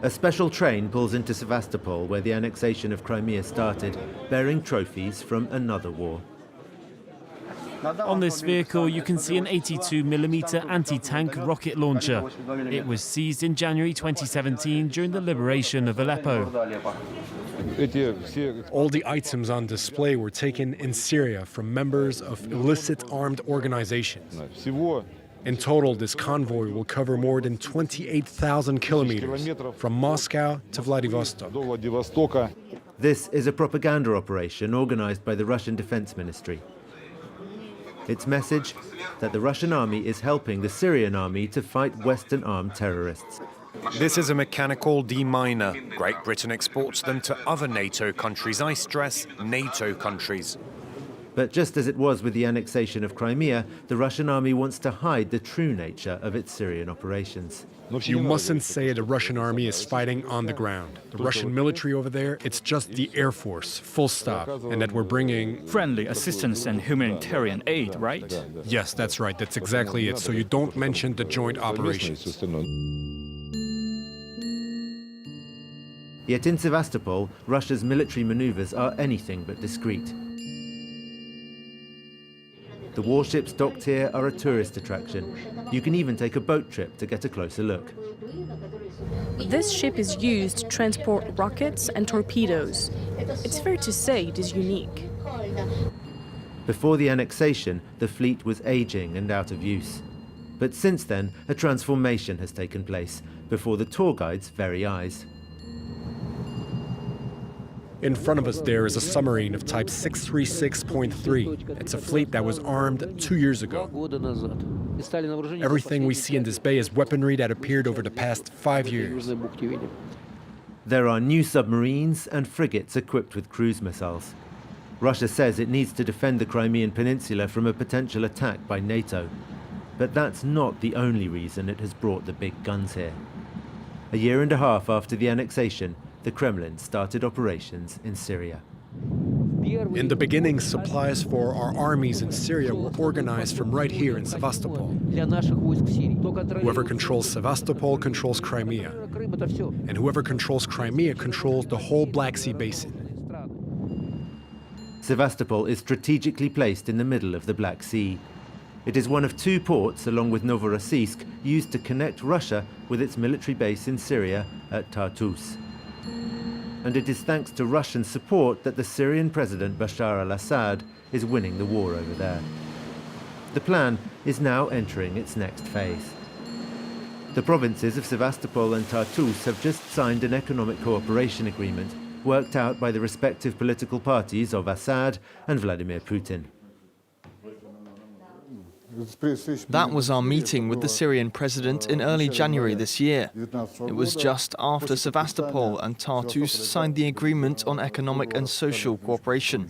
A special train pulls into Sevastopol, where the annexation of Crimea started, bearing trophies from another war. On this vehicle, you can see an 82mm anti-tank rocket launcher. It was seized in January 2017 during the liberation of Aleppo. All the items on display were taken in Syria from members of illicit armed organizations. In total, this convoy will cover more than 28,000 kilometers from Moscow to Vladivostok. This is a propaganda operation organized by the Russian Defense Ministry. Its message, that the Russian army is helping the Syrian army to fight Western armed terrorists. This is a mechanical deminer. Great Britain exports them to other NATO countries. I stress NATO countries. But just as it was with the annexation of Crimea, the Russian army wants to hide the true nature of its Syrian operations. You mustn't say the Russian army is fighting on the ground. The Russian military over there, it's just the Air Force, full stop. And that we're bringing friendly assistance and humanitarian aid, right? Yes, that's right. That's exactly it. So you don't mention the joint operations. Yet in Sevastopol, Russia's military maneuvers are anything but discreet. The warships docked here are a tourist attraction. You can even take a boat trip to get a closer look. This ship is used to transport rockets and torpedoes. It's fair to say it is unique. Before the annexation, the fleet was aging and out of use. But since then, a transformation has taken place, before the tour guide's very eyes. In front of us there is a submarine of type 636.3. It's a fleet that was armed 2 years ago. Everything we see in this bay is weaponry that appeared over the past 5 years. There are new submarines and frigates equipped with cruise missiles. Russia says it needs to defend the Crimean peninsula from a potential attack by NATO. But that's not the only reason it has brought the big guns here. A year and a half after the annexation, the Kremlin started operations in Syria. In the beginning, supplies for our armies in Syria were organized from right here in Sevastopol. Whoever controls Sevastopol controls Crimea. And whoever controls Crimea controls the whole Black Sea basin. Sevastopol is strategically placed in the middle of the Black Sea. It is one of two ports, along with Novorossiysk, used to connect Russia with its military base in Syria at Tartus. And it is thanks to Russian support that the Syrian President Bashar al-Assad is winning the war over there. The plan is now entering its next phase. The provinces of Sevastopol and Tartus have just signed an economic cooperation agreement, worked out by the respective political parties of Assad and Vladimir Putin. That was our meeting with the Syrian president in early January this year. It was just after Sevastopol and Tartus signed the agreement on economic and social cooperation.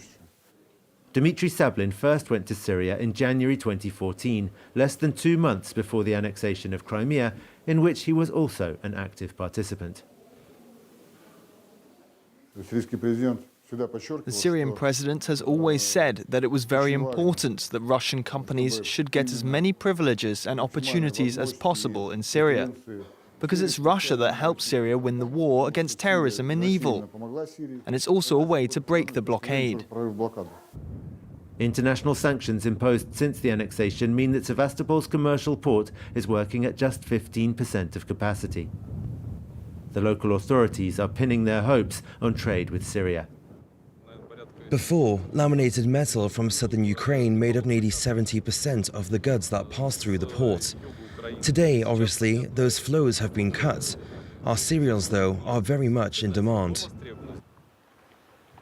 Dmitry Sablin first went to Syria in January 2014, less than 2 months before the annexation of Crimea, in which he was also an active participant. The Syrian president has always said that it was very important that Russian companies should get as many privileges and opportunities as possible in Syria, because it's Russia that helped Syria win the war against terrorism and evil, and it's also a way to break the blockade. International sanctions imposed since the annexation mean that Sevastopol's commercial port is working at just 15% of capacity. The local authorities are pinning their hopes on trade with Syria. Before, laminated metal from southern Ukraine made up nearly 70% of the goods that passed through the port. Today, obviously, those flows have been cut. Our cereals, though, are very much in demand.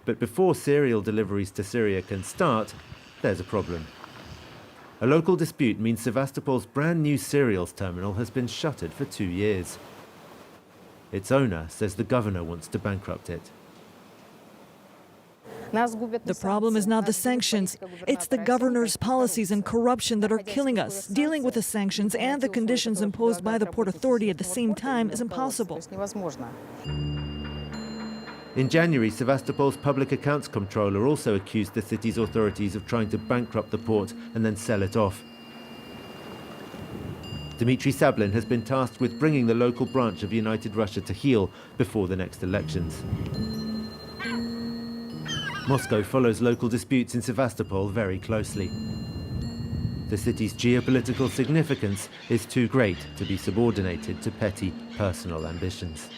But before cereal deliveries to Syria can start, there's a problem. A local dispute means Sevastopol's brand new cereals terminal has been shuttered for 2 years. Its owner says the governor wants to bankrupt it. The problem is not the sanctions. It's the governor's policies and corruption that are killing us. Dealing with the sanctions and the conditions imposed by the Port Authority at the same time is impossible. In January, Sevastopol's public accounts comptroller also accused the city's authorities of trying to bankrupt the port and then sell it off. Dmitry Sablin has been tasked with bringing the local branch of United Russia to heel before the next elections. Moscow follows local disputes in Sevastopol very closely. The city's geopolitical significance is too great to be subordinated to petty personal ambitions.